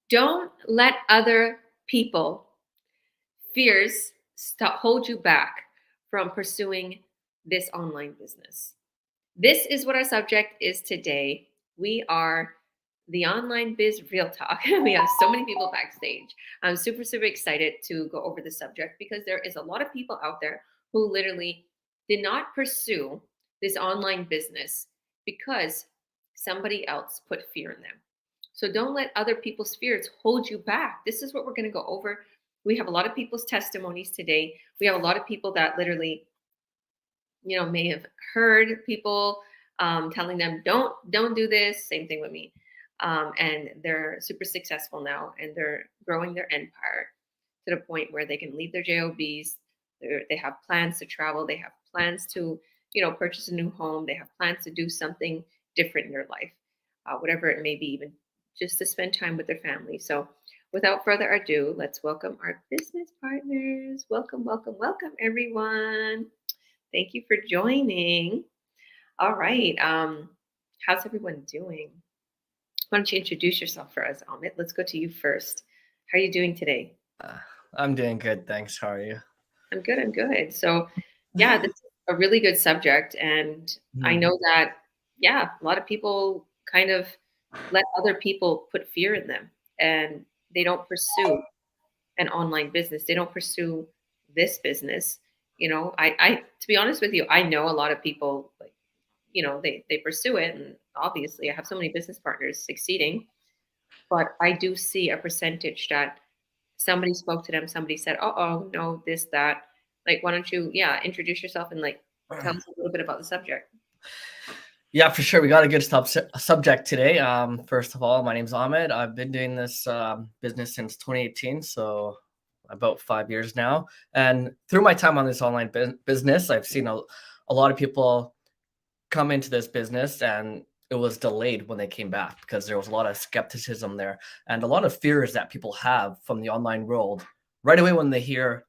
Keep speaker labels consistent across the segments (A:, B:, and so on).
A: Don't let other people fears hold you back from pursuing this online business. This is what our subject is today. We are the Online Biz Real Talk. We have so many people backstage. I'm super, super excited to go over this subject because there is a lot of people out there who literally did not pursue this online business because somebody else put fear in them. So don't let other people's fears hold you back. This is what we're going to go over. We have a lot of people's testimonies today. We have a lot of people that literally may have heard people telling them don't do this. Same thing with me. And they're super successful now, and they're growing their empire to the point where they can leave their jobs. They have plans to travel. They have plans to purchase a new home. They have plans to do something different in their life, whatever it may be, even just to spend time with their family. So without further ado, let's welcome our business partners. Welcome, welcome, welcome, everyone. Thank you for joining. All right. How's everyone doing? Why don't you introduce yourself for us, Ahmed? Let's go to you first. How are you doing today?
B: Uh, I'm doing good, thanks. How are you?
A: I'm good. I'm good. So, yeah, this is a really good subject. And I
B: Hmm.
A: know that, yeah, a lot of people kind of let other people put fear in them and they don't pursue an online business. They don't pursue this business. I to be honest with you, I know a lot of people like, they pursue it. And obviously I have so many business partners succeeding, but I do see a percentage that somebody spoke to them, somebody said, oh, no, this, that. Like, why don't you, yeah, introduce yourself and like tell us a little bit about the subject.
B: Yeah, for sure. We got a good subject today. First of all, my name's Ahmed. I've been doing this business since 2018, so about 5 years now. And through my time on this online business, I've seen a lot of people come into this business and it was delayed when they came back because there was a lot of skepticism there and a lot of fears that people have from the online world right away when they hear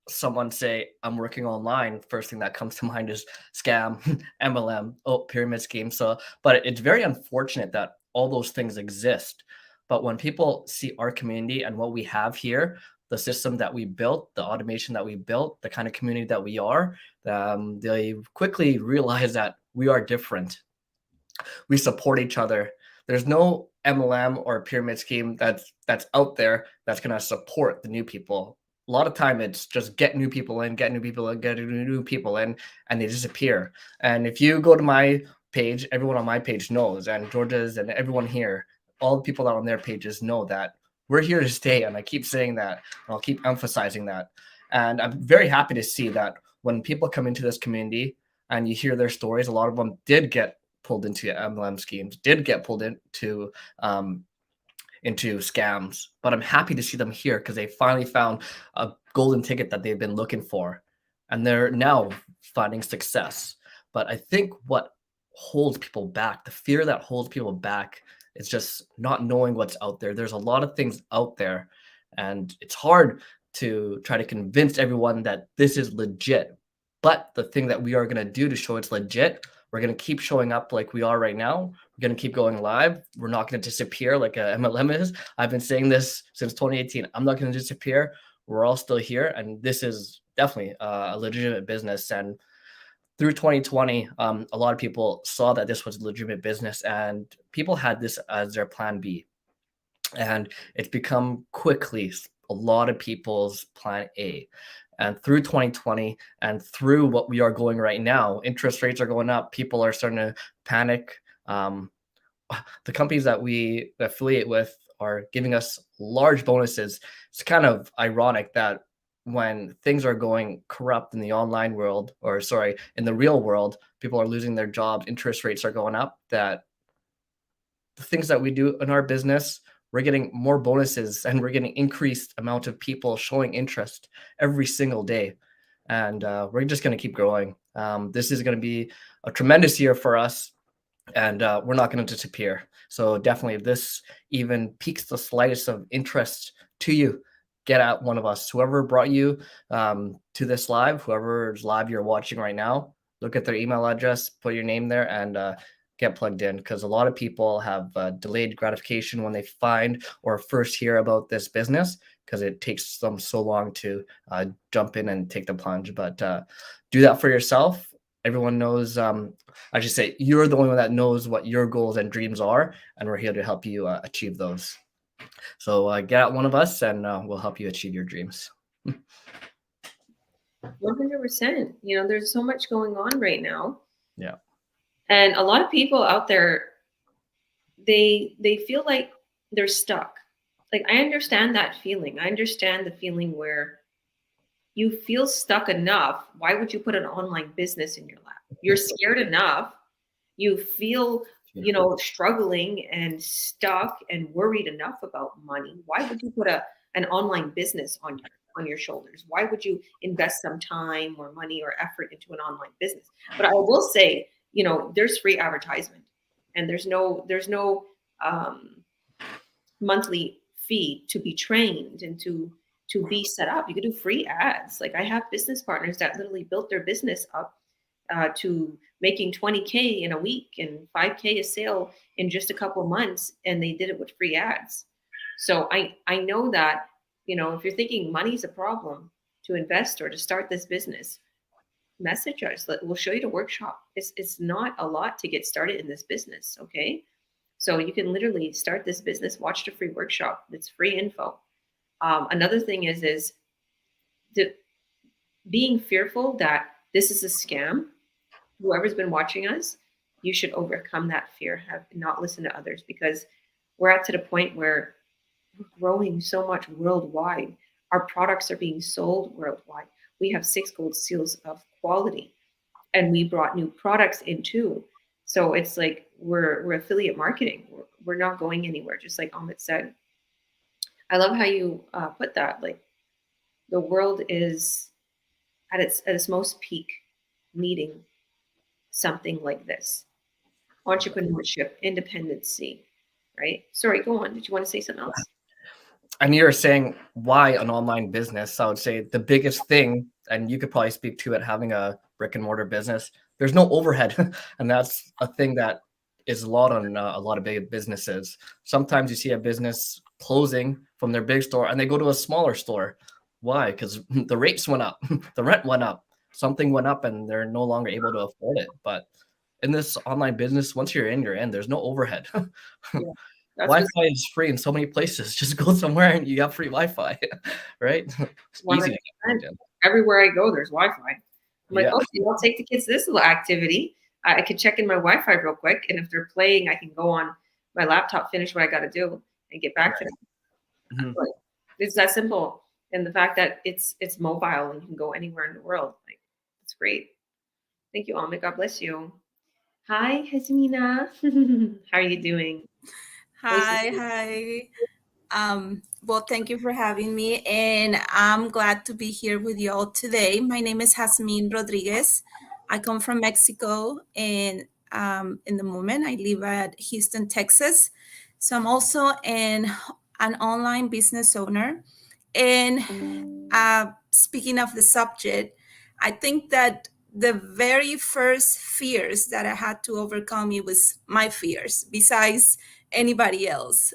B: someone say I'm working online, first thing that comes to mind is scam, MLM, pyramid scheme. So, but it's very unfortunate that all those things exist. But when people see our community and what we have here, the system that we built, the automation that we built, the kind of community that we are, they quickly realize that we are different. We support each other. There's no MLM or pyramid scheme that's out there that's gonna support the new people. A lot of time it's just get new people in, get new people in, get new people in, and they disappear. And if you go to my page, everyone on my page knows, and Georgia's and everyone here, all the people that are on their pages know that we're here to stay. And I keep saying that, and I'll keep emphasizing that. And I'm very happy to see that when people come into this community and you hear their stories, a lot of them did get pulled into MLM schemes, did get pulled into scams. But I'm happy to see them here because they finally found a golden ticket that they've been looking for, and they're now finding success. But I think what holds people back, the fear that holds people back, is just not knowing what's out there. There's a lot of things out there, and it's hard to try to convince everyone that this is legit. But the thing that we are going to do to show it's legit, we're going to keep showing up like we are right now. We're going to keep going live. We're not going to disappear like a MLM is. I've been saying this since 2018. I'm not going to disappear. We're all still here. And this is definitely a legitimate business. And through 2020, a lot of people saw that this was a legitimate business and people had this as their plan B. And it's become quickly a lot of people's plan A. And through 2020 and through what we are going right now, interest rates are going up. People are starting to panic. Um, the companies that we affiliate with are giving us large bonuses. It's kind of ironic that when things are going corrupt in the online world, or sorry, in the real world, people are losing their jobs, interest rates are going up, that the things that we do in our business, we're getting more bonuses and we're getting increased amount of people showing interest every single day. And we're just going to keep growing. This is going to be a tremendous year for us, and we're not going to disappear. So definitely, if this even piques the slightest of interest to you, get at one of us. Whoever brought you to this live, whoever's live you're watching right now, look at their email address, put your name there, and get plugged in, because a lot of people have delayed gratification when they find or first hear about this business, because it takes them so long to jump in and take the plunge. But do that for yourself. Everyone knows, I should say, you're the only one that knows what your goals and dreams are, and we're here to help you achieve those. So get at one of us, and we'll help you achieve your dreams.
A: 100%. You know, there's so much going on right now.
B: Yeah.
A: And a lot of people out there, they feel like they're stuck. Like, I understand that feeling. I understand the feeling where you feel stuck enough. Why would you put an online business in your lap? You're scared enough. You feel, you know, struggling and stuck and worried enough about money. Why would you put an online business on your shoulders? Why would you invest some time or money or effort into an online business? But I will say, you know, there's free advertisement, and there's no monthly fee to be trained and to be set up. You can do free ads. Like, I have business partners that literally built their business up to making 20K in a week and 5K a sale in just a couple of months, and they did it with free ads. So I know that, you know, if you're thinking money's a problem to invest or to start this business, message us. We'll show you the workshop. It's not a lot to get started in this business, okay? So you can literally start this business, watch the free workshop. It's free info. Another thing is being fearful that this is a scam. Whoever's been watching us, you should overcome that fear. Have not listen to others, because we're at to the point where we're growing so much worldwide. Our products are being sold worldwide. We have 6 gold seals of quality, and we brought new products in too. So it's like we're affiliate marketing. We're not going anywhere, just like Ahmed said. I love how you put that. Like, the world is at its most peak, needing something like this: entrepreneurship, independency, right? Sorry, go on. Did you want to say something else?
B: And you're saying why an online business? I would say the biggest thing, and you could probably speak to it, having a brick and mortar business, there's no overhead. And that's a thing that is a lot on a lot of big businesses. Sometimes you see a business closing from their big store and they go to a smaller store. Why? Because the rates went up, the rent went up, something went up, and they're no longer able to afford it. But in this online business, once you're in, you're in. There's no overhead.
A: Yeah, that's
B: Wi-Fi is free in so many places. Just go somewhere and you got free Wi-Fi, right? It's easy to get plugged in.
A: Everywhere I go, there's Wi-Fi. I'm like,
B: Yeah.
A: okay, I'll take the kids to this little activity. I can check in my Wi-Fi real quick, and if they're playing, I can go on my laptop, finish what I got to do, and get back to them.
B: Mhm.
A: Like, it's that simple, and the fact that it's mobile and you can go anywhere in the world, like, it's great. Thank you, Ahmed. God bless you. Hi, Hasmina. How are you doing? Nice to
C: Hi,
A: see
C: hi. Well, thank you for having me, and I'm glad to be here with you all today. My name is Jasmine Rodriguez. I come from Mexico, and in the moment, I live at Houston, Texas. So I'm also an online business owner. And speaking of the subject, I think that the very first fears that I had to overcome, it was my fears, besides anybody else.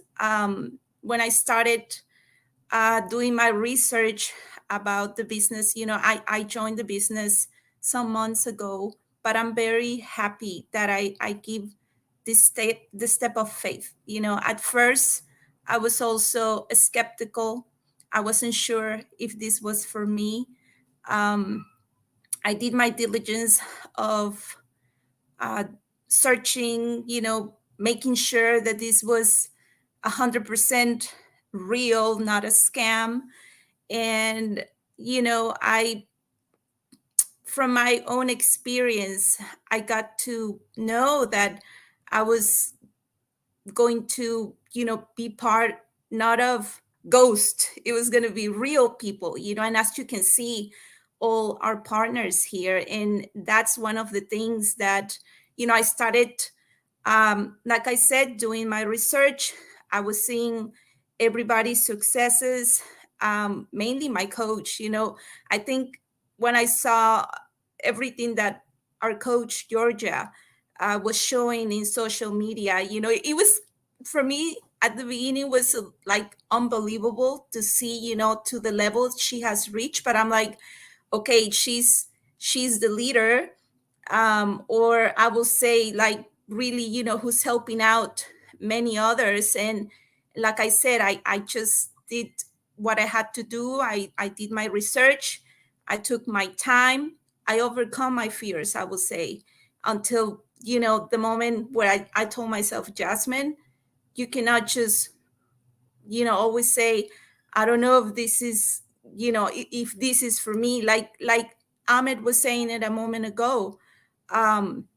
C: When I started doing my research about the business, I joined the business some months ago, but I'm very happy that I give this step of faith. At first, I was also skeptical. I wasn't sure if this was for me. Um, I did my diligence of uh, searching, making sure that this was 100% real, not a scam. And, I, from my own experience, I got to know that I was going to, be part not of ghost, it was going to be real people, and as you can see, all our partners here. And that's one of the things that, I started, like I said, doing my research. I was seeing everybody's successes, mainly my coach. I think when I saw everything that our coach, Georgia, was showing in social media. It was, for me at the beginning, was like unbelievable to see, to the level she has reached. But I'm like, okay, she's the leader, or I will say, like, really, who's helping out many others. And like I said, I just did what I had to do. I did my research, I took my time, I overcome my fears, I will say, until, the moment where I told myself, Jasmine, you cannot just, always say, I don't know if this is, if this is for me. Like Ahmed was saying it a moment ago. um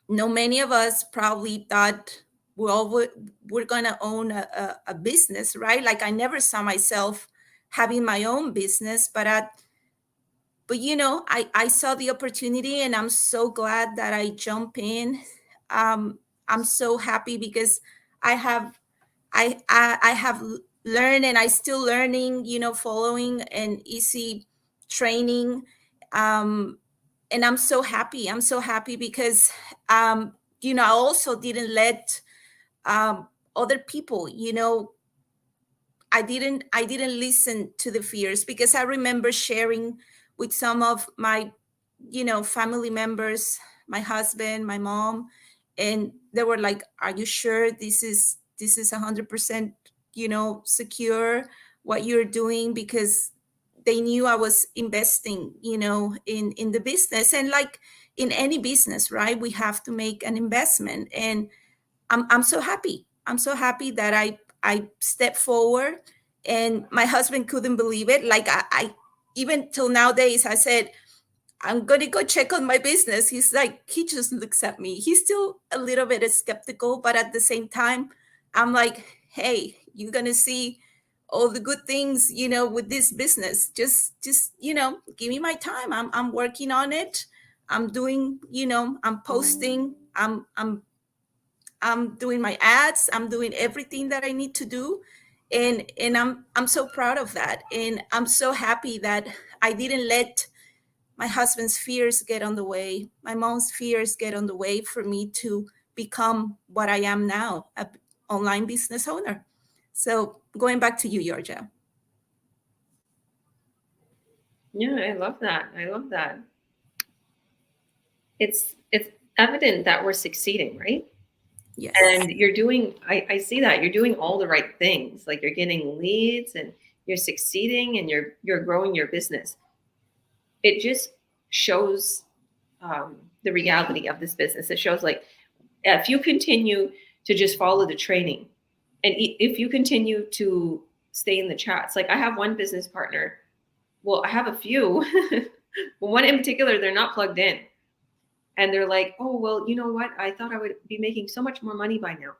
C: no, many of us probably thought we're gonna own a business, right? Like, I never saw myself having my own business, but I saw the opportunity, and I'm so glad that I jump in. I'm so happy because I have I have learned, and I still learning, following an easy training. um and I'm so happy. I'm so happy because I also didn't let um other people, I didn't listen to the fears, because I remember sharing with some of my, family members, my husband, my mom, and they were like, "Are you sure this is 100%, secure what you're doing?" Because they knew I was investing, in the business. And like in any business, right? We have to make an investment. And I'm so happy. I'm so happy that I stepped forward, and my husband couldn't believe it. Like, I even till nowadays, I said, I'm gonna go check on my business. He's like, he just looks at me. He's still a little bit skeptical, but at the same time, I'm like, hey, you're gonna see all the good things, with this business. Just give me my time. I'm working on it. I'm doing, I'm posting. I'm doing my ads. I'm doing everything that I need to do. And I'm so proud of that. And I'm so happy that I didn't let my husband's fears get on the way, my mom's fears get on the way for me to become what I am now, a online business owner. So going back to you, Georgia.
A: Yeah, I love that. I love that. It's evident that we're succeeding, right?
C: Yes.
A: And you're doing, I see that you're doing all the right things. Like, you're getting leads, and you're succeeding, and you're growing your business. It just shows the reality of this business. It shows, like, if you continue to just follow the training, and if you continue to stay in the chats. Like, I have one business partner. Well, I have a few, but one in particular, they're not plugged in. And they're like, "Oh, well, you know what? I thought I would be making so much more money by now."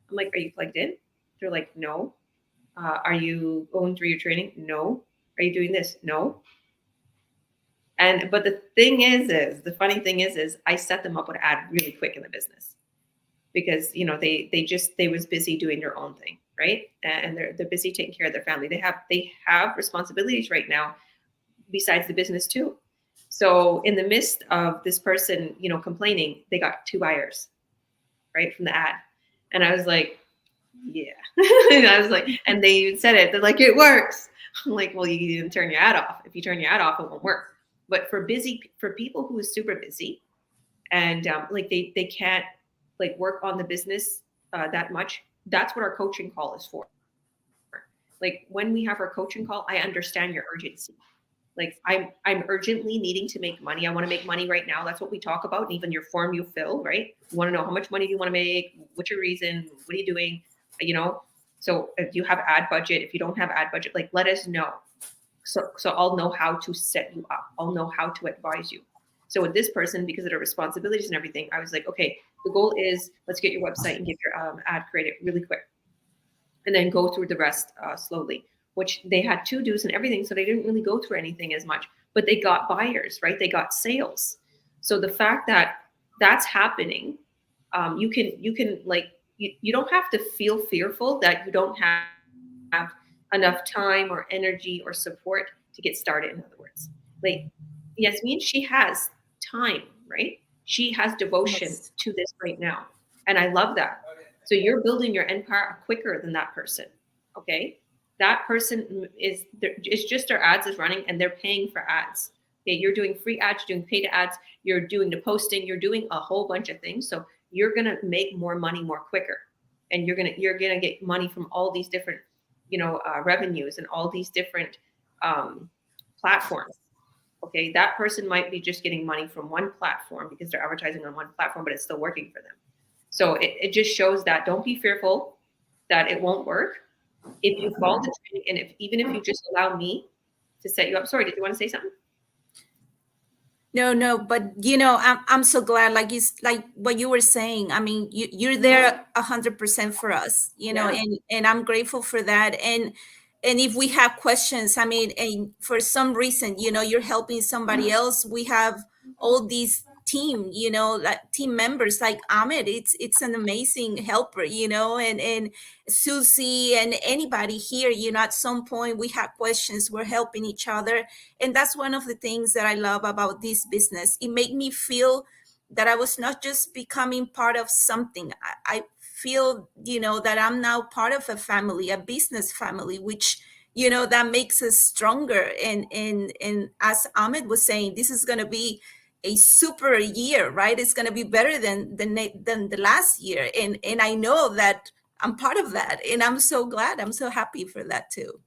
A: I'm like, "Are you plugged in?" They're like, "No." Are you going through your training? No. Are you doing this? No. And but the thing is the funny thing is I set them up with an ad really quick in the business, because they was busy doing their own thing, right? And they're busy taking care of their family. They have responsibilities right now besides the business too. So in the midst of this person, complaining, they got two buyers right from the ad. And I was like, yeah. And I was like, and they even said it. They're like, it works. I'm like, well, you didn't turn your ad off. If you turn your ad off, it won't work. But for people who is super busy, and like they can't like work on the business that much, that's what our coaching call is for. Like, when we have our coaching call, I understand your urgency. Like, I'm urgently needing to make money. I want to make money right now. That's what we talk about. And even your form you fill, right? You want to know how much money do you want to make? What's your reason? What are you doing? You know. So if you have ad budget, if you don't have ad budget, like, let us know. So I'll know how to set you up. I'll know how to advise you. So with this person, because of their responsibilities and everything, I was like, okay, the goal is, let's get your website and get your ad created really quick, and then go through the rest slowly, which they had to do's and everything. So they didn't really go through anything as much, but they got buyers, right? They got sales. So the fact that that's happening, you can like, you don't have to feel fearful that you don't have enough time or energy or support to get started. In other words, like, Yasmin, she has time, right? She has devotion
C: Yes.
A: to this right now. And I love that. So you're building your empire quicker than that person. Okay. That person is there, it's just their ads is running and they're paying for ads. Okay. You're doing free ads, you're doing paid ads, you're doing the posting, you're doing a whole bunch of things. So you're gonna make more money more quicker. And you're gonna get money from all these different, revenues and all these different platforms. Okay, that person might be just getting money from one platform because they're advertising on one platform, but it's still working for them. So it just shows that don't be fearful that it won't work. If you follow the training and even if you just allow me to set you up. Sorry, did you want to say something?
C: No, but I'm so glad. Like it's like what you were saying. I mean, you're there 100% for us.
A: Yeah.
C: And I'm grateful for that. And if we have questions, I mean, and for some reason, you're helping somebody else. We have all these team, like team members like Ahmed. It's an amazing helper, and Susie and anybody here. At some point we have questions. We're helping each other, and that's one of the things that I love about this business. It made me feel that I was not just becoming part of something. I feel, that I'm now part of a family, a business family, which, that makes us stronger. And as Ahmed was saying, this is going to be a super year, right? It's going to be better than the last year. And I know that I'm part of that. And I'm so glad. I'm so happy for that too.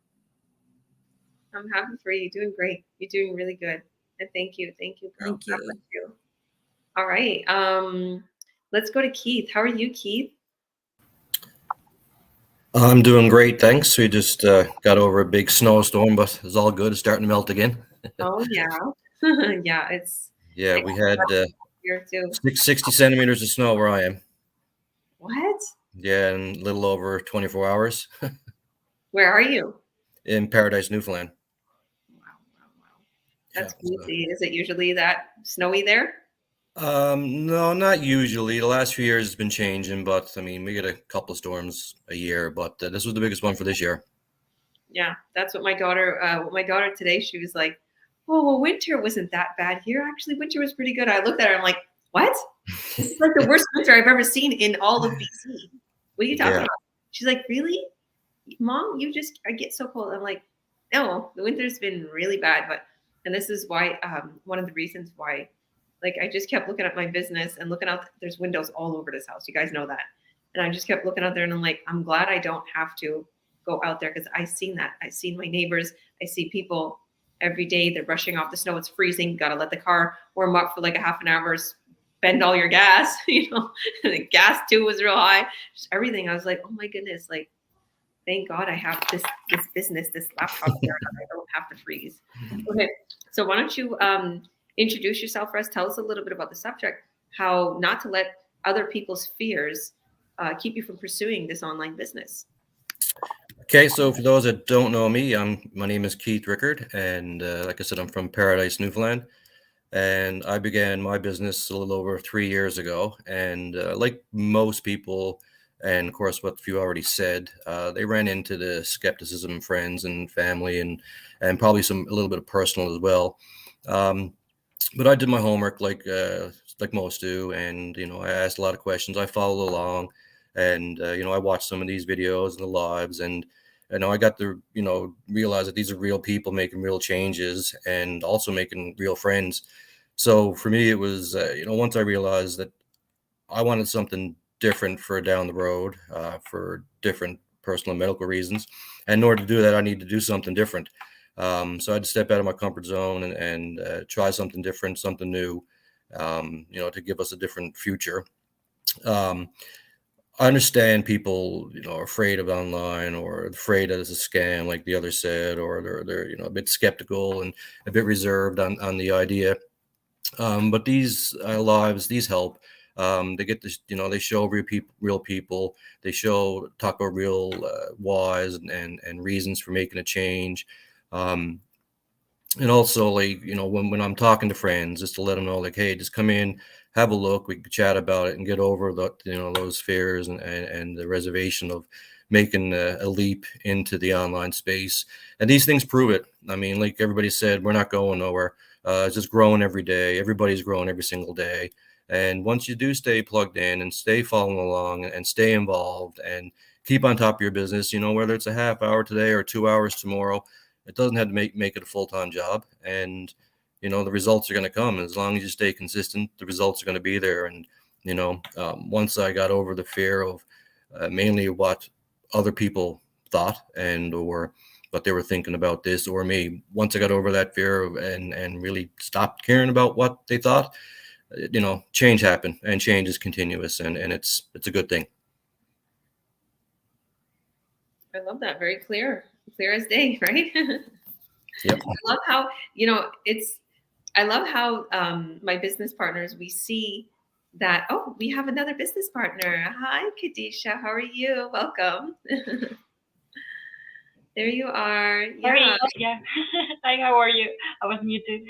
A: I'm happy for you. You're doing great. You're doing really good. And thank you. Thank you, girl.
C: Thank you.
A: God bless you. All right. Let's go to Keith. How are you, Keith?
D: I'm doing great, thanks. We just got over a big snowstorm, but it's all good. It's starting to melt again.
A: Oh yeah. Yeah,
D: Yeah, we had
A: here too.
D: 60 centimeters of snow where I am.
A: What?
D: Yeah, in a little over 24 hours
A: Where are you?
D: in Paradise, Newfoundland.
A: Wow. That's
D: Yeah,
A: crazy. Is it usually that snowy there?
D: No, not usually. The last few years it's been changing, but I mean, we get a couple of storms a year, but this was the biggest one for this year.
A: Yeah, that's what my daughter. Today, she was like, "Oh, well, winter wasn't that bad here. Actually, winter was pretty good." I looked at her. I'm like, "What? This is like the worst winter I've ever seen in all of BC. What are you talking about?" She's like, "Really, Mom? I get so cold." I'm like, "No, the winter's been really bad." And this is why one of the reasons why. Like I just kept looking at my business and looking out. There's windows all over this house. You guys know that. And I just kept looking out there and I'm like, I'm glad I don't have to go out there because I've seen that. I've seen my neighbors. I see people every day. They're rushing off the snow. It's freezing. You got to let the car warm up for like a half an hour. Spend all your gas, And the gas too was real high. Just everything. I was like, oh my goodness. Like, thank God I have this business, this laptop here. I don't have to freeze. Okay. So why don't you introduce yourself for us. Tell us a little bit about the subject, how not to let other people's fears keep you from pursuing this online business.
D: Okay, so for those that don't know me, my name is Keith Rickard, and like I said, I'm from Paradise, Newfoundland, and I began my business a little over 3 years ago. And like most people, and of course what you already said, they ran into the skepticism, friends and family, and probably a little bit of personal as well. But I did my homework like most do, and I asked a lot of questions. I followed along, and I watched some of these videos and the lives, and I got to realize that these are real people making real changes and also making real friends. So for me, it was once I realized that I wanted something different for down the road, for different personal and medical reasons, and in order to do that, I need to do something different. So I had to step out of my comfort zone and try something different, something new, to give us a different future. I understand people, are afraid of online or afraid that it's a scam, like the other said, or they're a bit skeptical and a bit reserved on the idea. But these lives, these help. They get this, they show real people. They talk about real whys and reasons for making a change. And also, like, when I'm talking to friends, just to let them know, like, hey, just come in, have a look, we can chat about it and get over those fears and the reservation of making a leap into the online space. And these things prove it. I mean, like everybody said, we're not going nowhere. It's just growing every day. Everybody's growing every single day. And once you do stay plugged in and stay following along and stay involved and keep on top of your business, whether it's a half hour today or 2 hours tomorrow, it doesn't have to make it a full-time job. And, the results are going to come. As long as you stay consistent, the results are going to be there. And, once I got over the fear of mainly what other people thought or what they were thinking about this or me, once I got over that fear and really stopped caring about what they thought, change happened, and change is continuous, and it's a good thing.
A: I love that. Very clear as day, right?
D: Yep.
A: I love how, I love how my business partners, we see that, oh, we have another business partner. Hi, Kadisha. How are you? Welcome. There you are. Yeah.
E: Yeah. Hi, how are you? I was muted.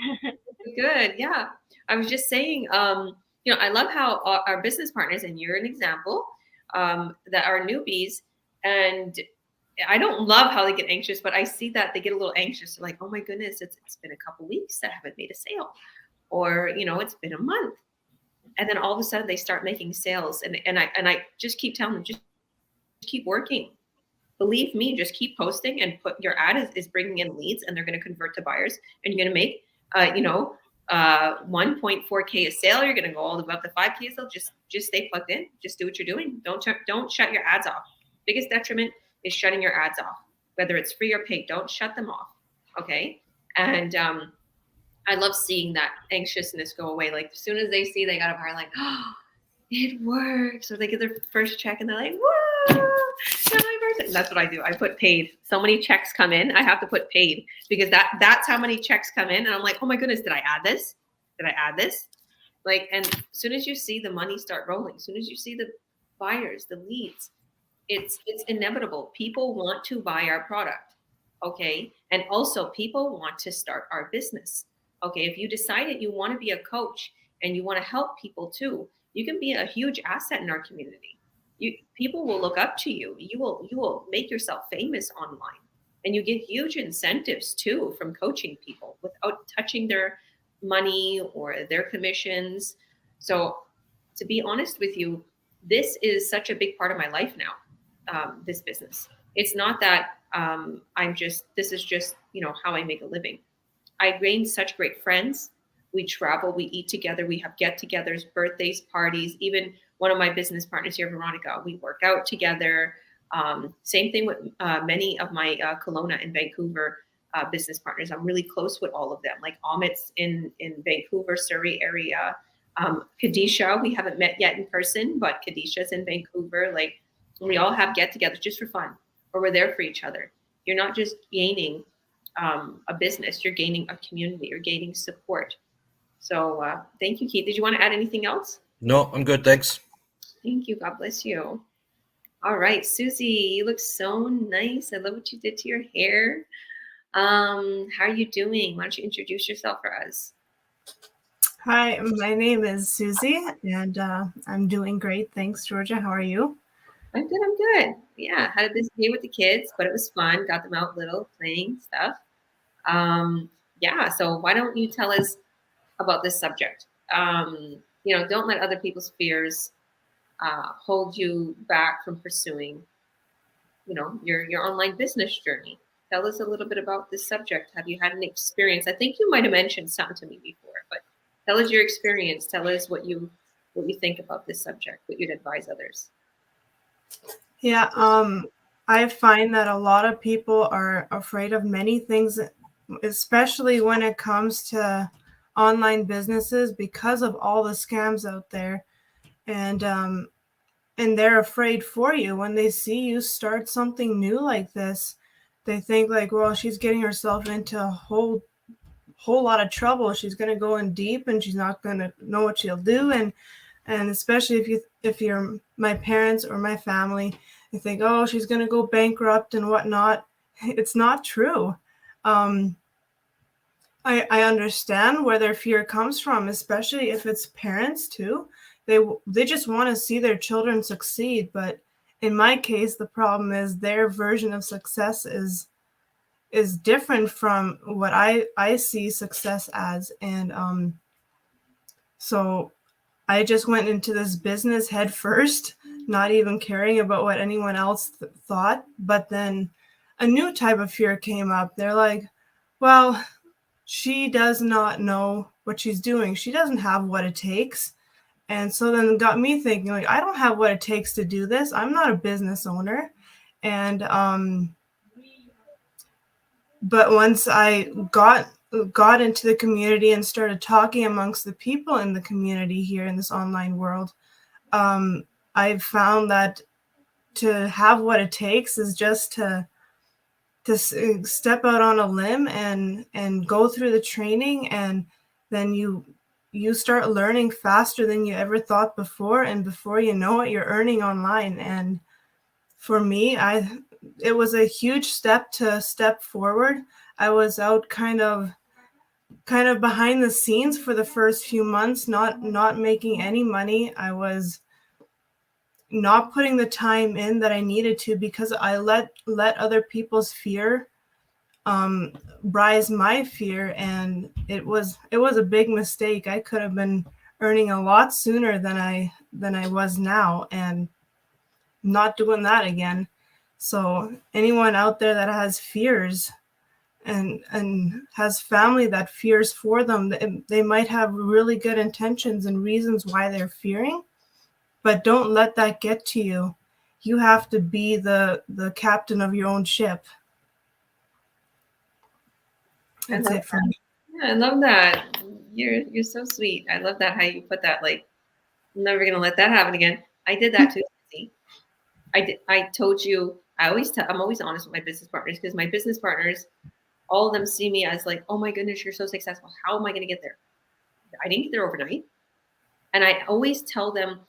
A: Good. Yeah. I was just saying, I love how our business partners, and you're an example, that are newbies, and I don't love how they get anxious, but I see that they get a little anxious. They're like, oh my goodness, it's been a couple weeks that I haven't made a sale, or, it's been a month. And then all of a sudden they start making sales. And I just keep telling them, just keep working. Believe me, just keep posting, and put your ad is bringing in leads, and they're going to convert to buyers, and you're going to make, 1.4K a sale. You're going to go all the way up to 5K a sale. Just stay plugged in. Just do what you're doing. Don't shut your ads off. Biggest detriment is shutting your ads off, whether it's free or paid. Don't shut them off. Okay. And, I love seeing that anxiousness go away. Like as soon as they see they got a buyer, like, oh, it works. Or they get their first check and they're like, whoa, that's what I do. I put paid. So many checks come in. I have to put paid, because that's how many checks come in. And I'm like, oh my goodness, did I add this? Did I add this? Like, and as soon as you see the money start rolling, as soon as you see the buyers, the leads, it's inevitable. People want to buy our product. Okay. And also people want to start our business. Okay. If you decided you want to be a coach and you want to help people too, you can be a huge asset in our community. People will look up to you. You will make yourself famous online, and you get huge incentives too from coaching people without touching their money or their commissions. So to be honest with you, this is such a big part of my life now, this business. It's not that this is just, how I make a living. I gained such great friends. We travel, we eat together, we have get-togethers, birthdays, parties. Even one of my business partners here, Veronica, we work out together. Same thing with many of my Kelowna and Vancouver business partners. I'm really close with all of them. Like Ahmed's in Vancouver, Surrey area. Kadisha, we haven't met yet in person, but Kadisha's in Vancouver. Like we all have get-togethers just for fun, or we're there for each other. You're not just gaining a business, you're gaining a community, you're gaining support. So thank you, Keith. Did you want to add anything else?
D: No, I'm good. Thanks.
A: Thank you. God bless you. All right, Susie, you look so nice. I love what you did to your hair. How are you doing? Why don't you introduce yourself for us?
F: Hi, my name is Susie, and I'm doing great. Thanks, Georgia. How are you?
A: I'm good. Yeah, had a busy day with the kids, but it was fun. Got them out little, playing stuff. Yeah, so why don't you tell us about this subject? Don't let other people's fears hold you back from pursuing, your online business journey. Tell us a little bit about this subject. Have you had an experience? I think you might have mentioned something to me before, but tell us your experience. Tell us what you think about this subject, what you'd advise others.
F: Yeah, I find that a lot of people are afraid of many things, especially when it comes to online businesses, because of all the scams out there. And they're afraid for you when they see you start something new like this. They think like, well, she's getting herself into a whole lot of trouble. She's going to go in deep, and she's not going to know what she'll do. And especially if you're my parents or my family, they think, oh, she's going to go bankrupt and whatnot. It's not true. I understand where their fear comes from, especially if it's parents too. They just want to see their children succeed. But in my case, the problem is their version of success is different from what I see success as. And so I just went into this business head first, not even caring about what anyone else thought. But then a new type of fear came up. They're like, well, she does not know what she's doing. She doesn't have what it takes. And so then it got me thinking, like, I don't have what it takes to do this. I'm not a business owner. And but once I got into the community and started talking amongst the people in the community here in this online world, I've found that to have what it takes is just to step out on a limb and go through the training, and then you start learning faster than you ever thought before, and before you know it, you're earning online. And for me, it was a huge step to step forward. I was out kind of behind the scenes for the first few months, not making any money. I was not putting the time in that I needed to because I let other people's fear rise my fear, and it was a big mistake. I could have been earning a lot sooner than I was now, and not doing that again. So anyone out there that has fears and has family that fears for them, they might have really good intentions and reasons why they're fearing, but don't let that get to you. You have to be the captain of your own ship. That's it for me.
A: Yeah, I love that. You're so sweet. I love that how you put that. Like, I'm never gonna let that happen again. I did that too. See? I told you. I'm always honest with my business partners, because my business partners, all of them see me as like, oh my goodness, you're so successful. How am I gonna get there? I didn't get there overnight. And I always tell them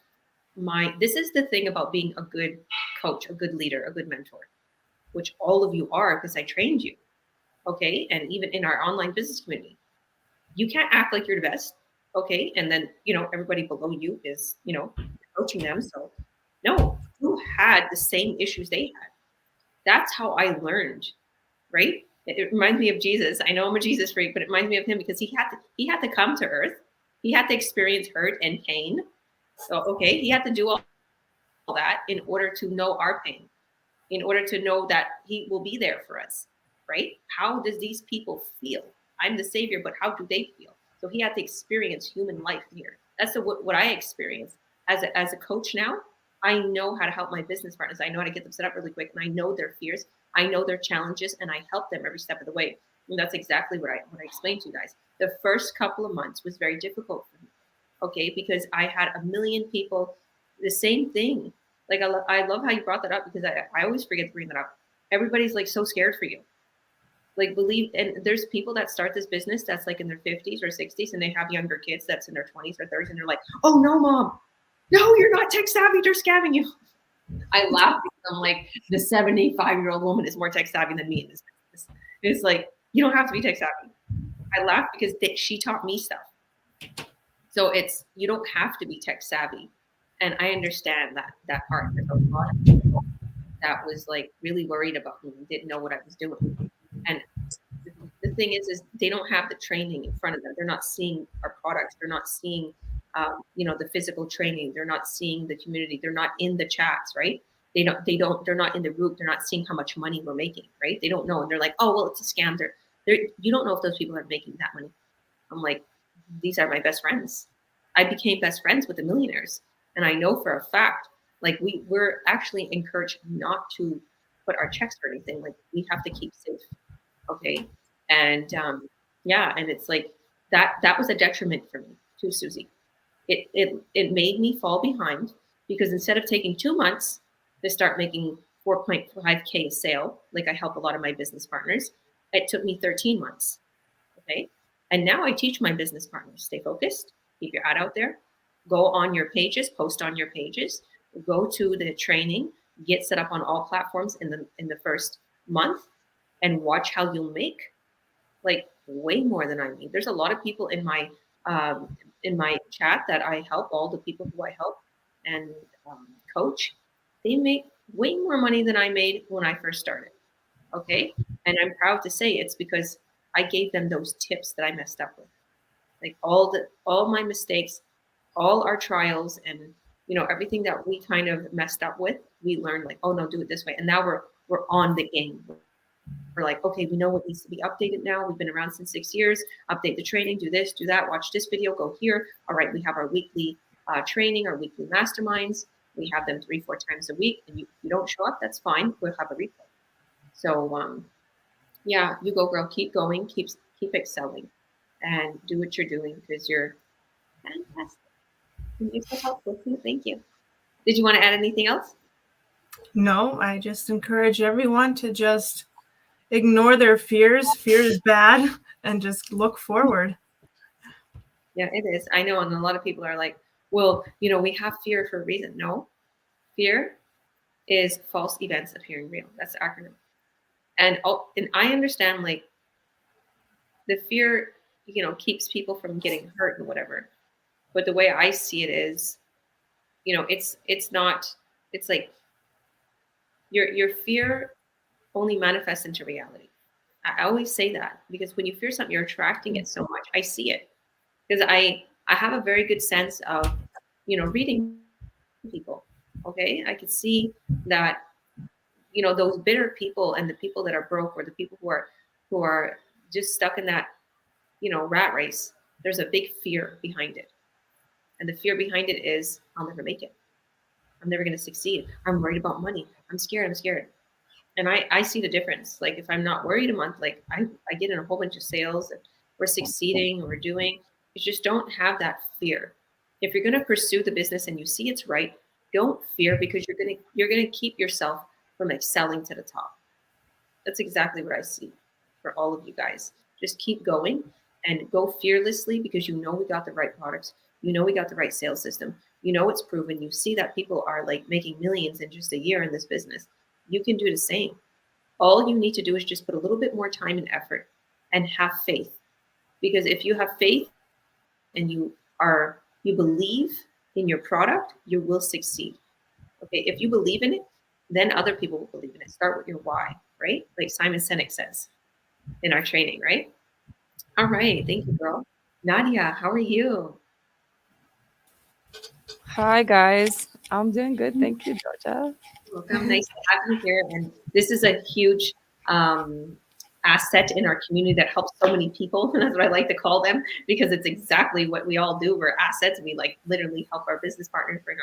A: this is the thing about being a good coach, a good leader, a good mentor, which all of you are, because I trained you. Okay. And even in our online business community, you can't act like you're the best. Okay. And then, everybody below you is, coaching them. So no, you had the same issues they had. That's how I learned, right? It reminds me of Jesus. I know I'm a Jesus freak, but it reminds me of him because he had to come to earth. He had to experience hurt and pain. So, okay. He had to do all that in order to know our pain, in order to know that he will be there for us, right? How does these people feel? I'm the savior, but how do they feel? So he had to experience human life here. That's what I experienced as a coach now. I know how to help my business partners. I know how to get them set up really quick, and I know their fears. I know their challenges, and I help them every step of the way. And that's exactly what I explained to you guys. The first couple of months was very difficult for me, okay, because I had a million people, the same thing. Like, I love how you brought that up, because I always forget to bring that up. Everybody's like so scared for you. Like, and there's people that start this business that's like in their 50s or 60s, and they have younger kids that's in their 20s or 30s, and they're like, oh no, mom, no, you're not tech savvy, they're scamming you. I laugh because I'm like, the 75-year-old woman is more tech savvy than me in this business. It's like, you don't have to be tech savvy. I laugh because she taught me stuff. So you don't have to be tech savvy. And I understand that part. There's a lot of people that was like really worried about me and didn't know what I was doing. And the thing is they don't have the training in front of them. They're not seeing our products. They're not seeing, the physical training. They're not seeing the community. They're not in the chats, right? They're not in the group. They're not seeing how much money we're making, right? They don't know. And they're like, oh, well, it's a scam. You don't know if those people are making that money. I'm like, these are my best friends. I became best friends with the millionaires. And I know for a fact, like we're actually encouraged not to put our checks or anything. Like, we have to keep safe. Okay. And and it's like that was a detriment for me too, Susie. It made me fall behind, because instead of taking 2 months to start making 4.5K a sale, like I help a lot of my business partners, it took me 13 months. Okay. And now I teach my business partners, stay focused, keep your ad out there, go on your pages, post on your pages, go to the training, get set up on all platforms in the first month, and watch how you'll make like way more than I need. There's a lot of people in my chat that I help, all the people who I help and coach, they make way more money than I made when I first started. Okay. And I'm proud to say it's because I gave them those tips that I messed up with. Like all my mistakes, all our trials and everything that we kind of messed up with, we learned like, oh no, do it this way. And now we're on the game. We're like, okay, we know what needs to be updated now. We've been around since 6 years. Update the training, do this, do that, watch this video, go here. All right, we have our weekly training, our weekly masterminds. We have them 3-4 times a week. And you don't show up, that's fine. We'll have a replay. So yeah, you go, girl. Keep going. Keep excelling, and do what you're doing because you're fantastic. And you're so helpful. Thank you. Did you want to add anything else?
F: No, I just encourage everyone to just ignore their fears. Fear is bad, and just look forward.
A: Yeah, it is. I know, and a lot of people are like, well, we have fear for a reason. No, fear is false events appearing real. That's the acronym. And I understand, like, the fear, keeps people from getting hurt and whatever. But the way I see it is, it's not. It's like your fear only manifests into reality. I always say that because when you fear something, you're attracting it so much. I see it because I have a very good sense of, reading people. Okay, I can see that, those bitter people and the people that are broke, or the people who are just stuck in that, rat race. There's a big fear behind it, and the fear behind it is, I'll never make it. I'm never going to succeed. I'm worried about money. I'm scared. And I see the difference. Like if I'm not worried a month, like I get in a whole bunch of sales and we're succeeding, we're doing, you just don't have that fear. If you're going to pursue the business and you see it's right, don't fear because you're going to keep yourself from excelling to the top. That's exactly what I see for all of you guys. Just keep going and go fearlessly because we got the right products. We got the right sales system. It's proven. You see that people are like making millions in just a year in this business. You can do the same. All you need to do is just put a little bit more time and effort and have faith. Because if you have faith and you believe in your product, you will succeed. Okay, if you believe in it, then other people will believe in it. Start with your why, right? Like Simon Sinek says in our training, right? All right, thank you, girl. Nadia, how are you?
G: Hi guys, I'm doing good. Thank you, Georgia.
A: Welcome. Nice to have you here. And this is a huge asset in our community that helps so many people. That's what I like to call them because it's exactly what we all do. We're assets. We like literally help our business partners bring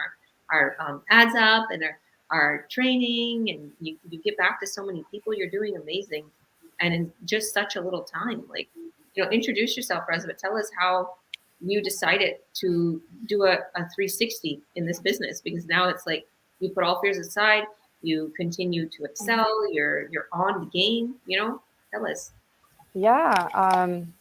A: our ads up and our training, and you get back to so many people. You're doing amazing, and in just such a little time. Like, introduce yourself, Reza, but tell us how you decided to do a 360 in this business, because now it's like you put all fears aside, you continue to excel, you're on the game, tell us.
G: Yeah,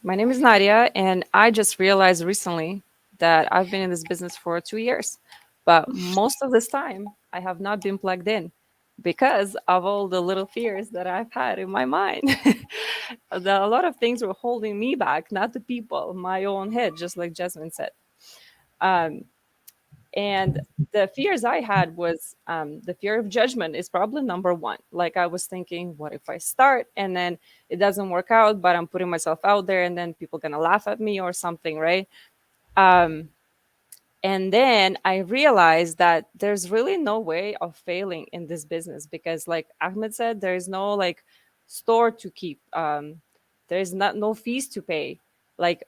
G: my name is Nadia, and I just realized recently that I've been in this business for 2 years, but most of this time I have not been plugged in because of all the little fears that I've had in my mind. A lot of things were holding me back, not the people, my own head, just like Jasmine said. Um, and the fears I had was the fear of judgment is probably number one. Like I was thinking, what if I start and then it doesn't work out, but I'm putting myself out there and then people gonna laugh at me or something, right? Um, and then I realized that there's really no way of failing in this business because, like Ahmed said, there is no like store to keep. There's no fees to pay. Like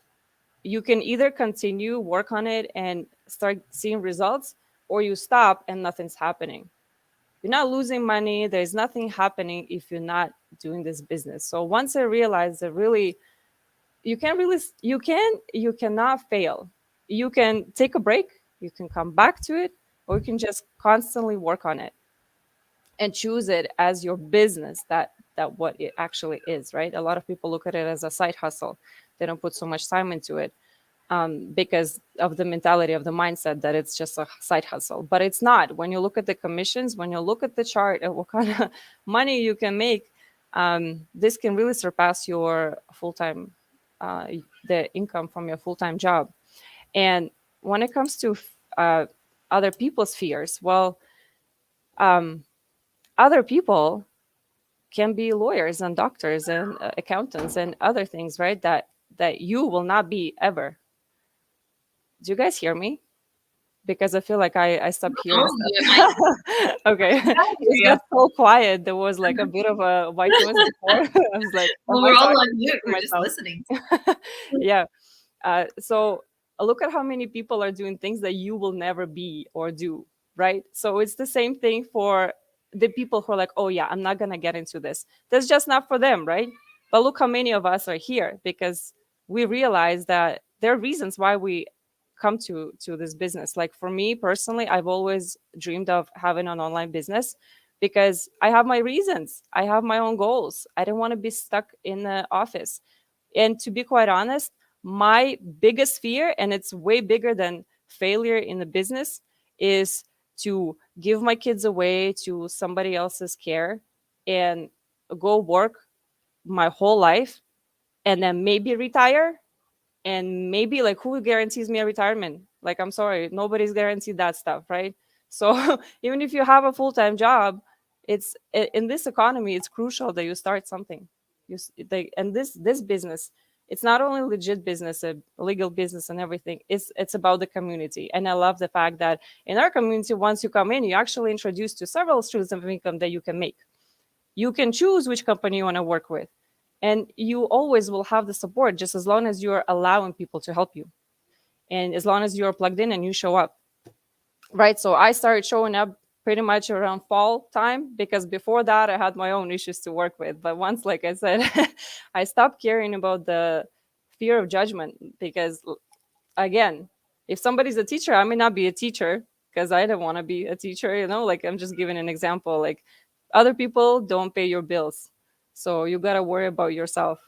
G: you can either continue work on it and start seeing results, or you stop and nothing's happening. You're not losing money. There's nothing happening if you're not doing this business. So once I realized that really you cannot fail. You can take a break, you can come back to it, or you can just constantly work on it and choose it as your business, that what it actually is, right? A lot of people look at it as a side hustle. They don't put so much time into it because of the mentality of the mindset that it's just a side hustle. But it's not. When you look at the commissions, when you look at the chart and what kind of money you can make, this can really surpass your full-time the income from your full-time job. And when it comes to other people's fears, well, other people can be lawyers and doctors and accountants and other things, right? That you will not be ever. Do you guys hear me? because I feel like I stopped hearing
A: Oh, yeah,
G: stuff. Okay. It
A: yeah.
G: got so quiet. There was like a bit of a white noise before. I was like, am
A: Well,
G: I
A: we're all
G: talking
A: on mute.
G: to
A: We're just
G: myself?
A: listening.
G: Yeah. So look at how many people are doing things that you will never be or do, right? So it's the same thing for the people who are like, oh, yeah, I'm not going to get into this. That's just not for them, right? But look how many of us are here because we realize that there are reasons why we come to this business. Like for me personally, I've always dreamed of having an online business because I have my reasons. I have my own goals. I don't want to be stuck in the office. And to be quite honest, my biggest fear, and it's way bigger than failure in the business, is to give my kids away to somebody else's care and go work my whole life and then maybe retire, and maybe like who guarantees me a retirement? Like, I'm sorry, nobody's guaranteed that stuff, right? So even if you have a full-time job, in this economy it's crucial that you start something. And this business, it's not only legit business, a legal business and everything, it's about the community. And I love the fact that in our community, once you come in, you actually introduced to several streams of income that you can make. You can choose which company you want to work with, and you always will have the support, just as long as you're allowing people to help you and as long as you're plugged in and you show up, right? So I started showing up pretty much around fall time, because before that I had my own issues to work with. But once, like I said, I stopped caring about the fear of judgment, because again, if somebody's a teacher, I may not be a teacher because I don't want to be a teacher, like I'm just giving an example. Like, other people don't pay your bills, so you got to worry about yourself.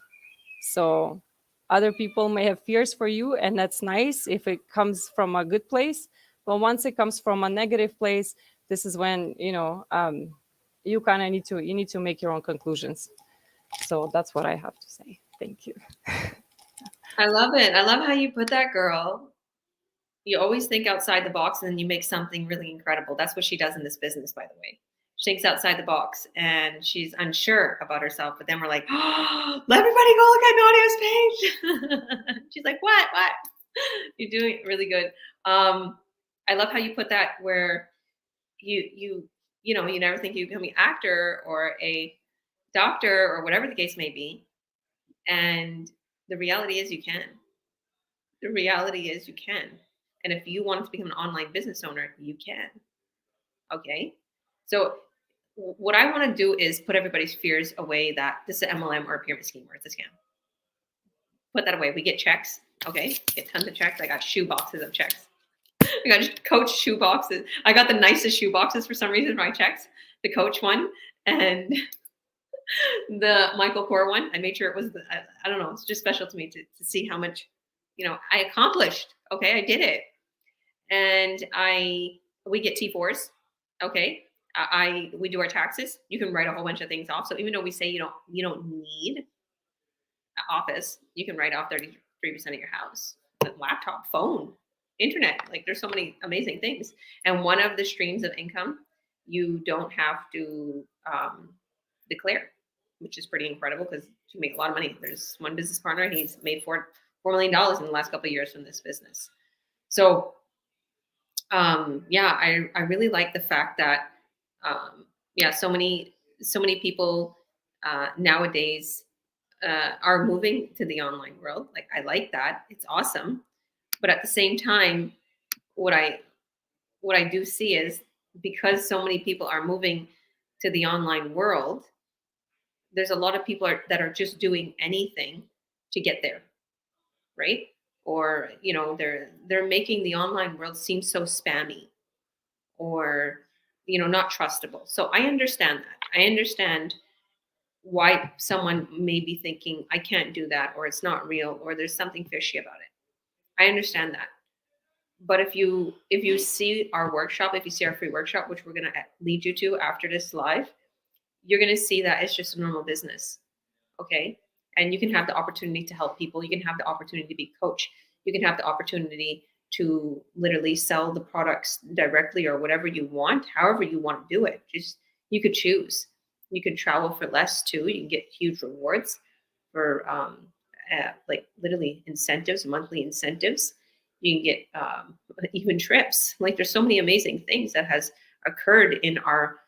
G: So other people may have fears for you, and that's nice if it comes from a good place. But once it comes from a negative place, this is when you kind of need to make your own conclusions. So that's what I have to say. Thank you.
A: I love it. I love how you put that, girl. You always think outside the box and then you make something really incredible. That's what she does in this business, by the way. She thinks outside the box and she's unsure about herself. But then we're like, oh, let everybody go look at Nadia's page. She's like, what? You're doing it really good. I love how you put that, where you never think you become an actor or a doctor or whatever the case may be. And the reality is you can. The reality is you can. And if you want to become an online business owner, you can. Okay. So what I want to do is put everybody's fears away that this is an MLM or a pyramid scheme or it's a scam. Put that away. We get checks. Okay. Get tons of checks. I got shoe boxes of checks. I got Coach shoe boxes. I got the nicest shoe boxes for some reason for my checks. The Coach one and the Michael Kors one. I made sure it was I don't know. It's just special to me to see how much, I accomplished. Okay. I did it. And we get T4s. Okay. We do our taxes. You can write a whole bunch of things off. So even though we say you don't need an office, you can write off 33% of your house. The laptop, phone, internet. Like, there's so many amazing things. And one of the streams of income you don't have to declare, which is pretty incredible because you make a lot of money. There's one business partner, he's made $4 million in the last couple of years from this business. So I really like the fact that so many people nowadays are moving to the online world. Like, I like that. It's awesome. But at the same time, what I do see is, because so many people are moving to the online world, there's a lot of people that are just doing anything to get there, right? Or they're making the online world seem so spammy, or not trustable. So I understand that. I understand why someone may be thinking, I can't do that, or it's not real, or there's something fishy about it. I understand that. But if you see our workshop, if you see our free workshop, which we're going to lead you to after this live, you're going to see that it's just a normal business. Okay. And you can have the opportunity to help people. You can have the opportunity to be coach. You can have the opportunity to literally sell the products directly, or whatever you want, however you want to do it. Just, you could choose. You can travel for less too. You can get huge rewards for like literally incentives, monthly incentives. You can get even trips. Like there's so many amazing things that has occurred in our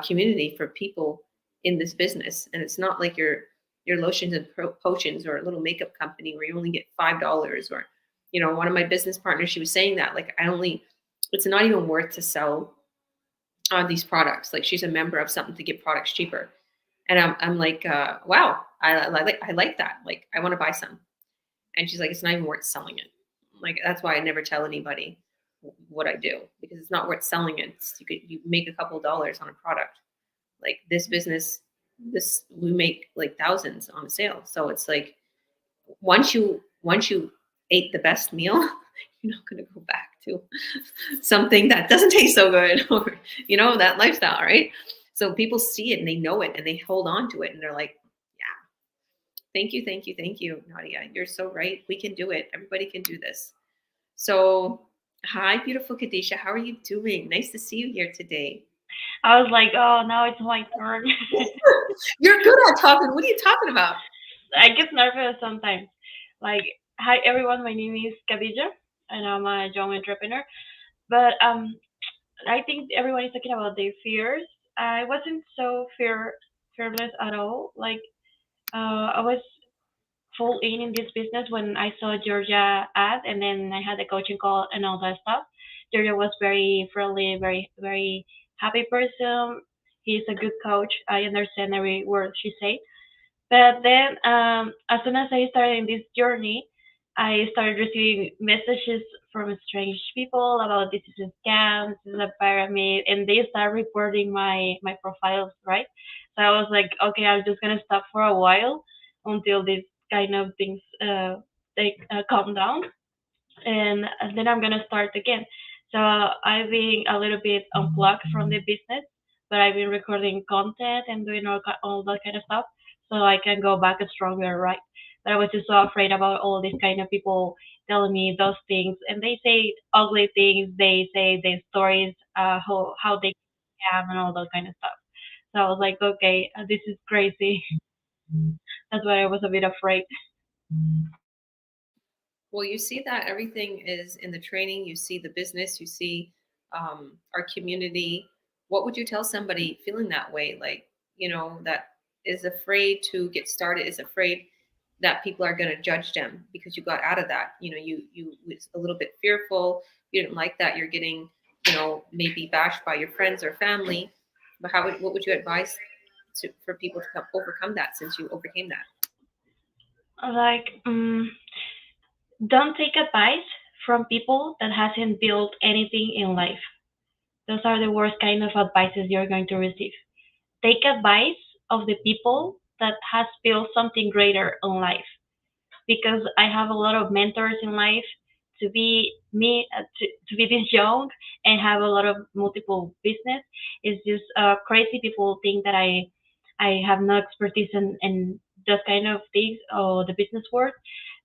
A: community for people in this business, and it's not like your lotions and potions or a little makeup company where you only get $5 or, one of my business partners, she was saying that like it's not even worth to sell on these products. Like she's a member of something to get products cheaper, and I'm like, wow, I like that. Like I want to buy some, and she's like, it's not even worth selling it. Like that's why I never tell anybody what I do, because it's not worth selling it. You make a couple dollars on a product. Like this business, we make like thousands on a sale. So it's like once you ate the best meal, you're not going to go back to something that doesn't taste so good, or that lifestyle, right? So people see it and they know it and they hold on to it and they're like, thank you, thank you, thank you, Nadia. You're so right. We can do it. Everybody can do this. So, hi, beautiful Kadisha. How are you doing? Nice to see you here today.
E: I was like, oh, now it's my turn.
A: You're good at talking. What are you talking about?
E: I get nervous sometimes. Like, hi everyone, my name is Khadija, and I'm a young entrepreneur. But I think everyone is talking about their fears. I wasn't so fearless at all. Like, I was full in this business when I saw Georgia ad, and then I had a coaching call and all that stuff. Georgia was very friendly, very very happy person. He's a good coach. I understand every word she said. But then, as soon as I started in this journey, I started receiving messages from strange people about this is a scam, this is a pyramid, and they start reporting my profiles, right? So I was like, okay, I'm just gonna stop for a while until these kind of things they calm down, and then I'm gonna start again. So I've been a little bit unplugged from the business, but I've been recording content and doing all that kind of stuff, so I can go back stronger, right? But I was just so afraid about all these kind of people telling me those things, and they say ugly things. They say their stories, how they scam and all that kind of stuff. So I was like, okay, this is crazy. That's why I was a bit afraid.
A: Well, you see that everything is in the training. You see the business. You see our community. What would you tell somebody feeling that way? Like, that is afraid to get started, is afraid that people are going to judge them because you got out of that. You was a little bit fearful. You didn't like that. You're getting, maybe bashed by your friends or family. But what would you advise for people to overcome that, since you overcame that?
E: Like, don't take advice from people that hasn't built anything in life. Those are the worst kind of advices you're going to receive. Take advice of the people that has built something greater in life. Because I have a lot of mentors in life. To be me, to be this young and have a lot of multiple business is just crazy. People think that I have no expertise in those kind of things or the business world.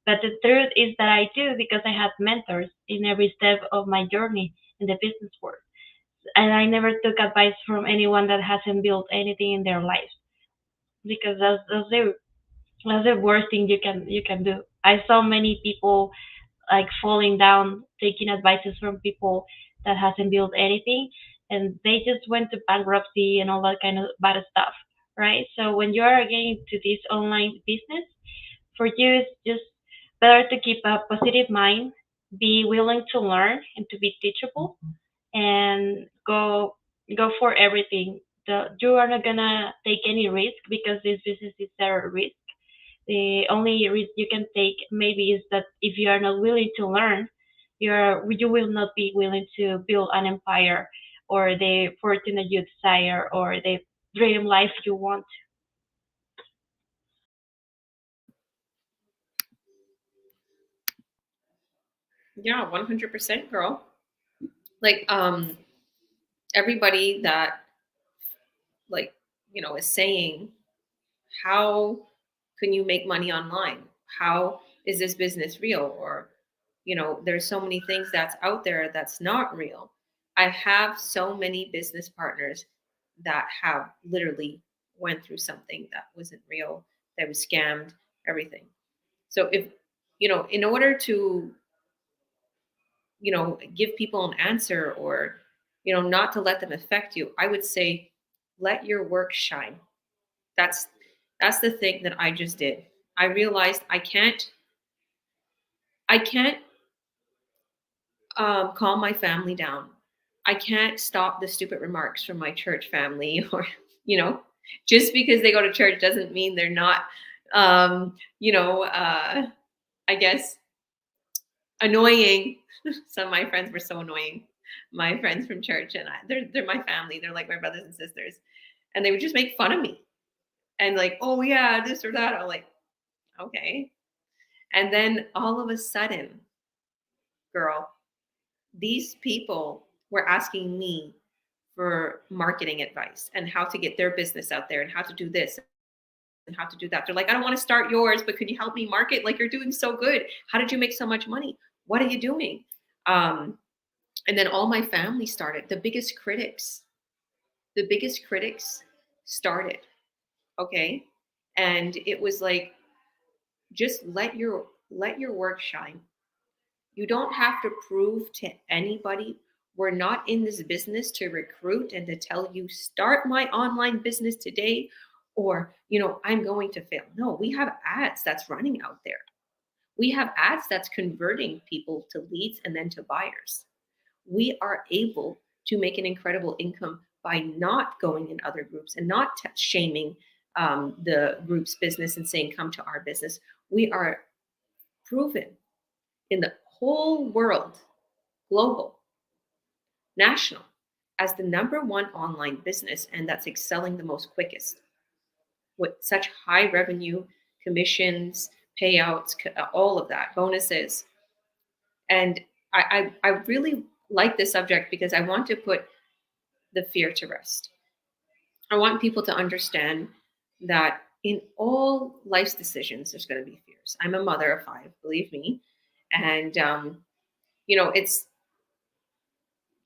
E: But the truth is that I do, because I have mentors in every step of my journey in the business world. And I never took advice from anyone that hasn't built anything in their life, because that's the worst thing you can do. I saw many people like falling down, taking advices from people that hasn't built anything, and they just went to bankruptcy and all that kind of bad stuff, right? So when you are getting to this online business, for you it's just better to keep a positive mind, be willing to learn and to be teachable, and go for everything. You are not gonna take any risk, because this business is a risk. The only risk you can take maybe is that if you are not willing to learn, you will not be willing to build an empire, or the fortune that you desire, or the dream life you want.
A: Yeah, 100%, girl. Like, everybody that, like, is saying, how can you make money online? How is this business real? Or, there's so many things that's out there that's not real. I have so many business partners that have literally went through something that wasn't real, that was scammed, everything. So if, in order to give people an answer, or, not to let them affect you. I would say, let your work shine. That's the thing that I just did. I realized I can't calm my family down. I can't stop the stupid remarks from my church family, or, just because they go to church doesn't mean they're not, um, I guess, annoying. Some of my friends were so annoying. My friends from church, and they're my family. They're like my brothers and sisters, and they would just make fun of me and like, oh yeah, this or that. I'm like, okay. And then all of a sudden, girl, these people were asking me for marketing advice and how to get their business out there and how to do this and how to do that. They're like, I don't want to start yours, but could you help me market? Like, you're doing so good. How did you make so much money? What are you doing? And then all my family started. The biggest critics started. Okay. And it was like, just let your work shine. You don't have to prove to anybody. We're not in this business to recruit and to tell you, start my online business today, or, I'm going to fail. No, we have ads that's running out there. We have ads that's converting people to leads and then to buyers. We are able to make an incredible income by not going in other groups and not shaming the group's business and saying, come to our business. We are proven in the whole world, global, national, as the #1 online business, and that's excelling the most quickest with such high revenue, commissions, payouts, all of that, bonuses. And I really like this subject because I want to put the fear to rest. I want people to understand that in all life's decisions, there's going to be fears. I'm a mother of 5, believe me. And, it's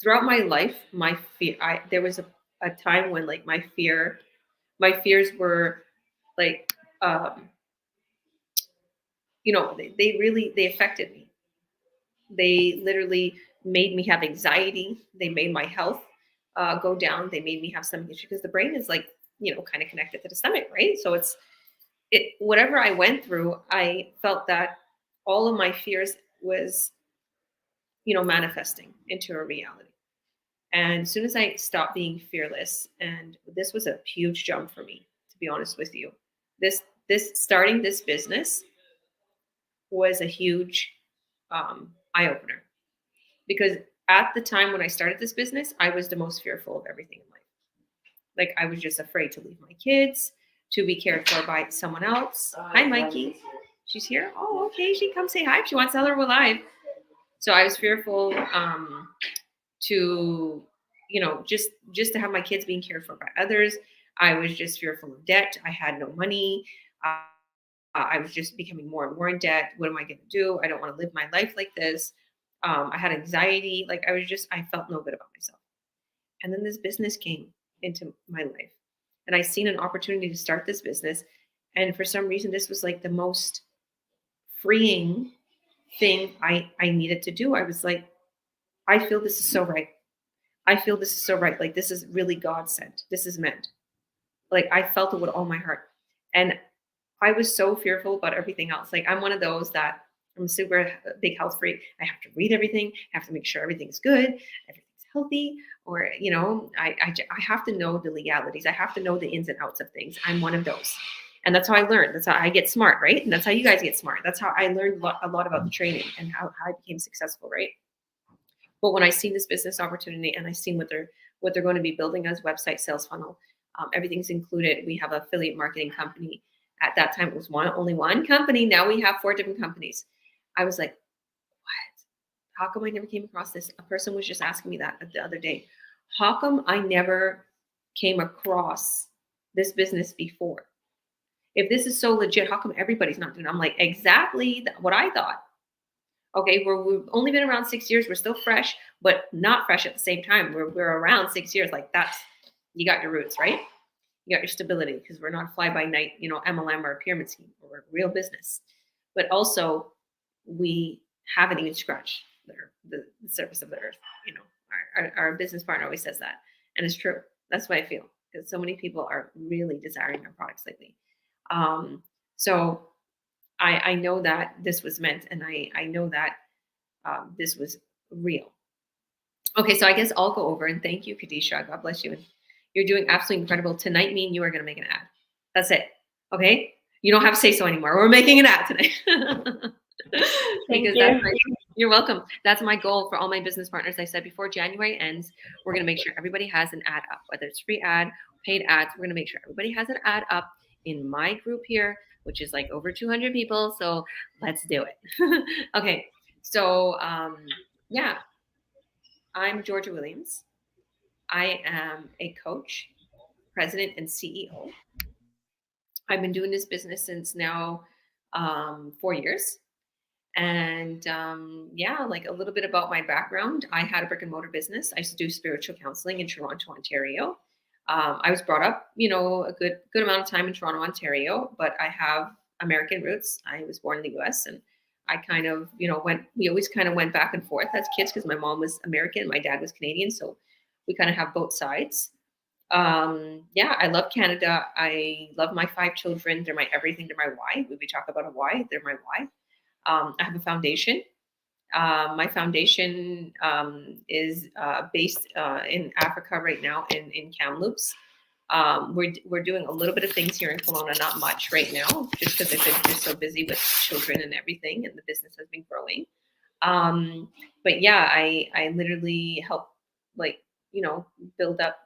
A: throughout my life, my fear, there was a time when like my fears were like, they affected me. They literally made me have anxiety. They made my health go down. They made me have stomach issues because the brain is like, kind of connected to the stomach, right? So whatever I went through, I felt that all of my fears was, manifesting into a reality. And as soon as I stopped being fearless, and this was a huge jump for me, to be honest with you, this starting this business was a huge eye opener, because at the time when I started this business, I was the most fearful of everything in life. Like, I was just afraid to leave my kids, to be cared for by someone else. Hi, Mikey. She's here. Oh, okay. She come say hi if she wants to tell her we're live. So I was fearful to, just to have my kids being cared for by others. I was just fearful of debt. I had no money. I was just becoming more and more in debt. What am I going to do? I don't want to live my life like this. I had anxiety. Like, I felt no good about myself. And then this business came into my life, and I seen an opportunity to start this business. And for some reason, this was like the most freeing thing I needed to do. I was like, I feel this is so right. I feel this is so right. Like, this is really God sent. This is meant. Like, I felt it with all my heart. And I was so fearful about everything else. Like, I'm one of those that I'm a super big health freak. I have to read everything. I have to make sure everything's good, everything's healthy, or, I have to know the legalities. I have to know the ins and outs of things. I'm one of those. And that's how I learned. That's how I get smart, right? And that's how you guys get smart. That's how I learned a lot about the training and how I became successful, right? But when I seen this business opportunity and I seen what they're going to be building as website, sales funnel, everything's included. We have an affiliate marketing company. At that time, it was only one company. Now we have 4 different companies. I was like, what? How come I never came across this? A person was just asking me that the other day. How come I never came across this business before? If this is so legit, how come everybody's not doing it? I'm like, exactly what I thought. Okay, we've only been around 6 years. We're still fresh, but not fresh at the same time. We're around 6 years. Like, that's, you got your roots, right? You got your stability, because we're not fly by night, MLM or a pyramid scheme. We're a real business. But also, we haven't even scratched the surface of the earth. You know, our business partner always says that, and it's true. That's what I feel, because so many people are really desiring our products lately. So I know that this was meant, and I know that this was real. Okay, so I guess I'll go over, and thank you, Kadisha. God bless you. And you're doing absolutely incredible. Tonight, me and you are going to make an ad. That's it. Okay? You don't have to say so anymore. We're making an ad tonight.
E: Thank
A: Because
E: you.
A: you're welcome. That's my goal for all my business partners. I said before January ends, we're going to make sure everybody has an ad up, whether it's free ad, paid ads. We're going to make sure everybody has an ad up in my group here, which is like over 200 people. So let's do it. Okay. So, yeah, I'm Georgia Williams. I am a coach, president, and CEO. I've been doing this business since now 4 years. And yeah, like a little bit about my background. I had a brick and mortar business. I used to do spiritual counseling in Toronto, Ontario. I was brought up, you know, a good amount of time in Toronto, Ontario, but I have American roots. I was born in the U.S. and I kind of, you know, we always kind of went back and forth as kids because my mom was American, my dad was Canadian, so we kind of have both sides. Yeah, I love Canada. I love my 5 children. They're my everything. They're my why. When we talk about a why, they're my why. I have a foundation. My foundation is based in Africa right now in Kamloops. We're doing a little bit of things here in Kelowna, not much right now, just because I've been just so busy with children and everything, and the business has been growing. But yeah, I literally help, like, you know, build up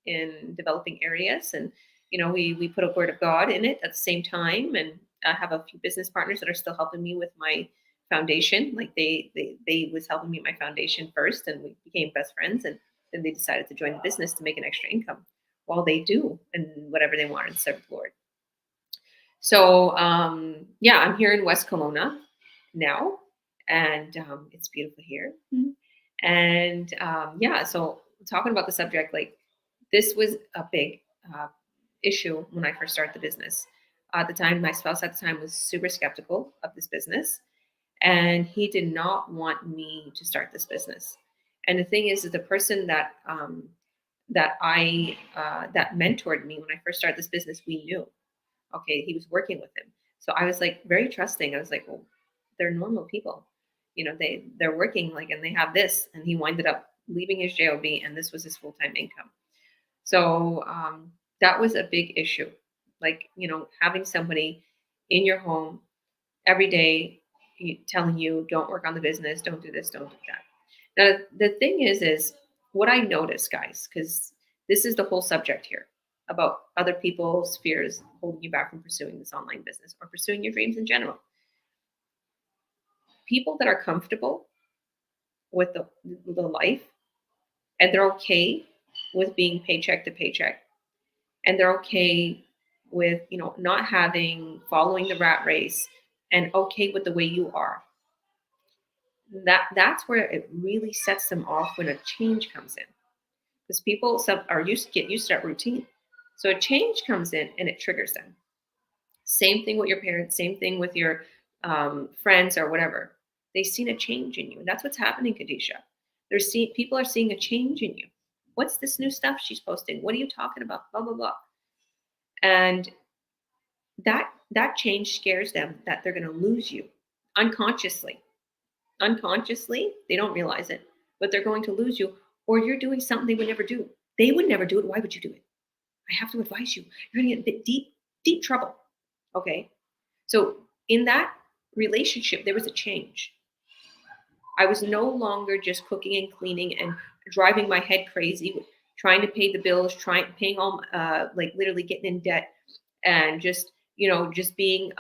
A: in developing areas, and you know, we put a word of God in it at the same time, and I have a few business partners that are still helping me with my foundation. Like they was helping me with my foundation first, and we became best friends, and then they decided to join the business to make an extra income while they do and whatever they want and serve the Lord. So yeah, I'm here in West Kelowna now, and it's beautiful here. And yeah, so talking about the subject, like this was a big issue when I first started the business. At the time, my spouse at the time was super skeptical of this business, and he did not want me to start this business. And the thing is that the person that that mentored me when I first started this business, we knew. Okay, he was working with him, so I was like very trusting. I was like, well, they're normal people, you know. They're working, like, and they have this. And he winded up leaving his job, and this was his full-time income. So that was a big issue, like, you know, having somebody in your home every day telling you, don't work on the business, don't do this, don't do that. Now, the thing is what I noticed, guys, because this is the whole subject here about other people's fears holding you back from pursuing this online business or pursuing your dreams in general. People that are comfortable with the life, and they're okay with being paycheck to paycheck, and they're okay with, you know, not following the rat race, and okay with the way you are, that's where it really sets them off when a change comes in, because people get used to that routine. So a change comes in and it triggers them. Same thing with your parents, same thing with your friends or whatever. They've seen a change in you, and that's what's happening, Kadisha. People are seeing a change in you. What's this new stuff she's posting? What are you talking about? Blah blah blah. And that change scares them that they're going to lose you unconsciously. Unconsciously, they don't realize it, but they're going to lose you, or you're doing something they would never do. They would never do it. Why would you do it? I have to advise you. You're going to get in deep trouble. Okay. So in that relationship, there was a change. I was no longer just cooking and cleaning and driving my head crazy with trying to pay the bills, paying all, like literally getting in debt, and just, you know, just being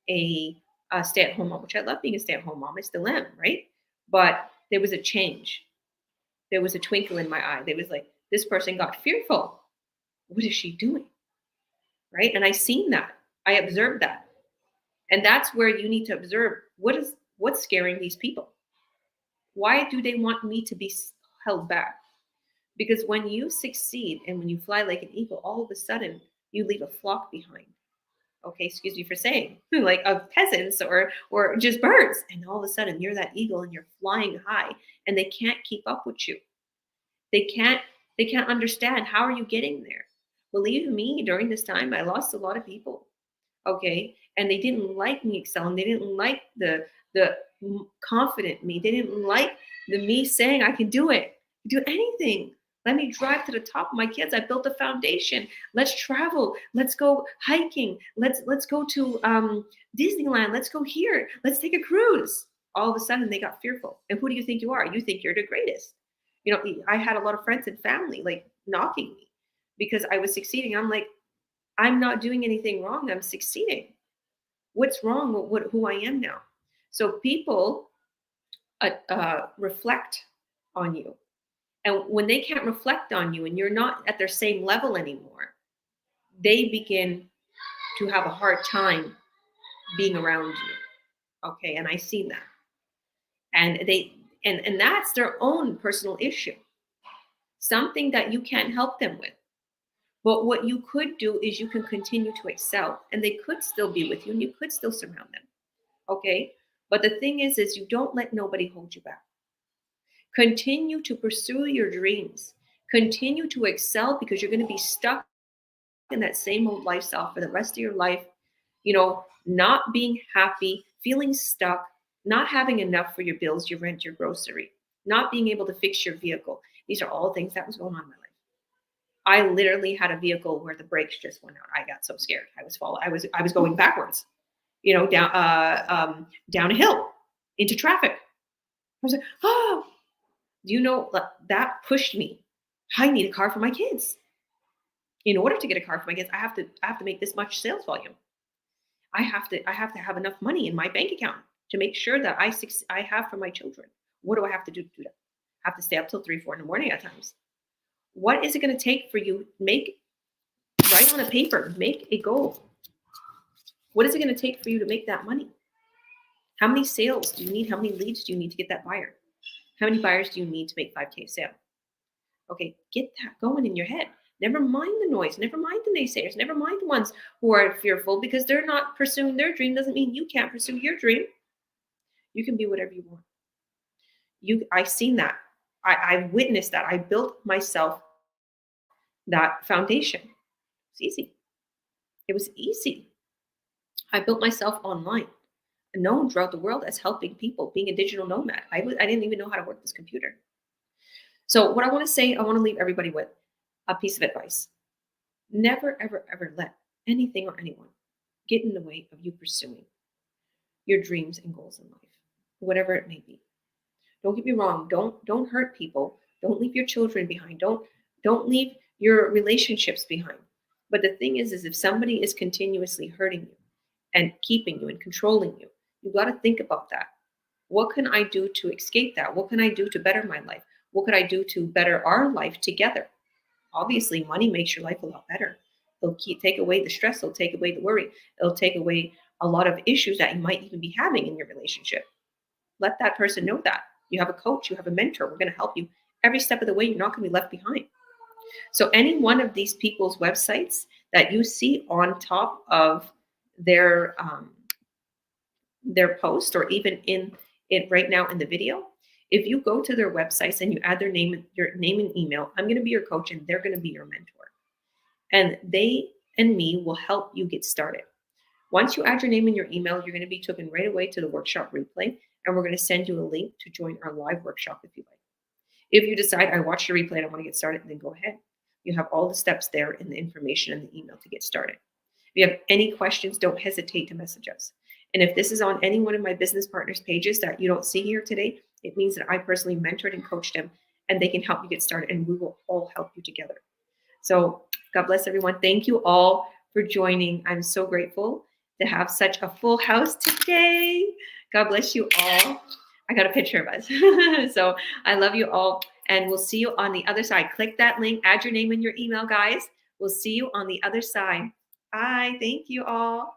A: a stay-at-home mom, which I love being a stay-at-home mom. I still am, right? But there was a change. There was a twinkle in my eye. There was like, this person got fearful. What is she doing? Right? And I seen that. I observed that. And that's where you need to observe what's scaring these people. Why do they want me to be held back? Because when you succeed and when you fly like an eagle, all of a sudden you leave a flock behind. Okay, excuse me for saying, like of peasants or just birds. And all of a sudden you're that eagle and you're flying high and they can't keep up with you. They can't understand, how are you getting there? Believe me, during this time I lost a lot of people. Okay, and they didn't like me excelling. They didn't like the confident me. They didn't like the me saying I can do it, do anything. Let me drive to the top of my kids. I built a foundation. Let's travel. Let's go hiking. Let's go to Disneyland. Let's go here. Let's take a cruise. All of a sudden they got fearful. And who do you think you are? You think you're the greatest. You know, I had a lot of friends and family like knocking me because I was succeeding. I'm like, I'm not doing anything wrong. I'm succeeding. What's wrong with who I am now? So people reflect on you. And when they can't reflect on you and you're not at their same level anymore, they begin to have a hard time being around you. Okay, and I see that. And that's their own personal issue. Something that you can't help them with. But what you could do is you can continue to excel and they could still be with you and you could still surround them. Okay? But the thing is you don't let nobody hold you back. Continue to pursue your dreams. Continue to excel because you're going to be stuck in that same old lifestyle for the rest of your life. You know, not being happy, feeling stuck, not having enough for your bills, your rent, your grocery, not being able to fix your vehicle. These are all things that was going on in my life. I literally had a vehicle where the brakes just went out. I got so scared. I was going backwards, you know, down a hill into traffic. I was like, oh, you know, that pushed me. I need a car for my kids. In order to get a car for my kids, I have to make this much sales volume. I have to have enough money in my bank account to make sure that I have for my children. What do I have to do to do that? I have to stay up till 3, 4 in the morning at times. What is it going to take for you? Write on a paper, make a goal. What is it going to take for you to make that money? How many sales do you need? How many leads do you need to get that buyer? How many buyers do you need to make 5K sale? Okay, get that going in your head. Never mind the noise. Never mind the naysayers. Never mind the ones who are fearful because they're not pursuing their dream. Doesn't mean you can't pursue your dream. You can be whatever you want. I've seen that. I witnessed that. I built myself that foundation. It's easy. It was easy. I built myself online, known throughout the world as helping people, being a digital nomad. I didn't even know how to work this computer. So what I want to say, I want to leave everybody with a piece of advice. Never, ever, ever let anything or anyone get in the way of you pursuing your dreams and goals in life, whatever it may be. Don't get me wrong. Don't hurt people. Don't leave your children behind. Don't leave your relationships behind. But the thing is if somebody is continuously hurting you and keeping you and controlling you, you've got to think about that. What can I do to escape that? What can I do to better my life? What could I do to better our life together? Obviously, money makes your life a lot better. It'll take away the stress. It'll take away the worry. It'll take away a lot of issues that you might even be having in your relationship. Let that person know that. You have a coach, you have a mentor. We're going to help you every step of the way. You're not going to be left behind. So any one of these people's websites that you see on top of their post or even in it right now in the video, if you go to their websites and you add your name and email, I'm going to be your coach and they're going to be your mentor. And they and me will help you get started. Once you add your name and your email, you're going to be taken right away to the workshop replay. And we're going to send you a link to join our live workshop if you like. If you decide I watched the replay and I want to get started, then go ahead. You have all the steps there in the information and the email to get started. If you have any questions, don't hesitate to message us. And if this is on any one of my business partners' pages that you don't see here today, it means that I personally mentored and coached them and they can help you get started and we will all help you together. So God bless everyone. Thank you all for joining. I'm so grateful to have such a full house today. God bless you all. I got a picture of us. So I love you all. And we'll see you on the other side. Click that link. Add your name and your email, guys. We'll see you on the other side. Bye. Thank you all.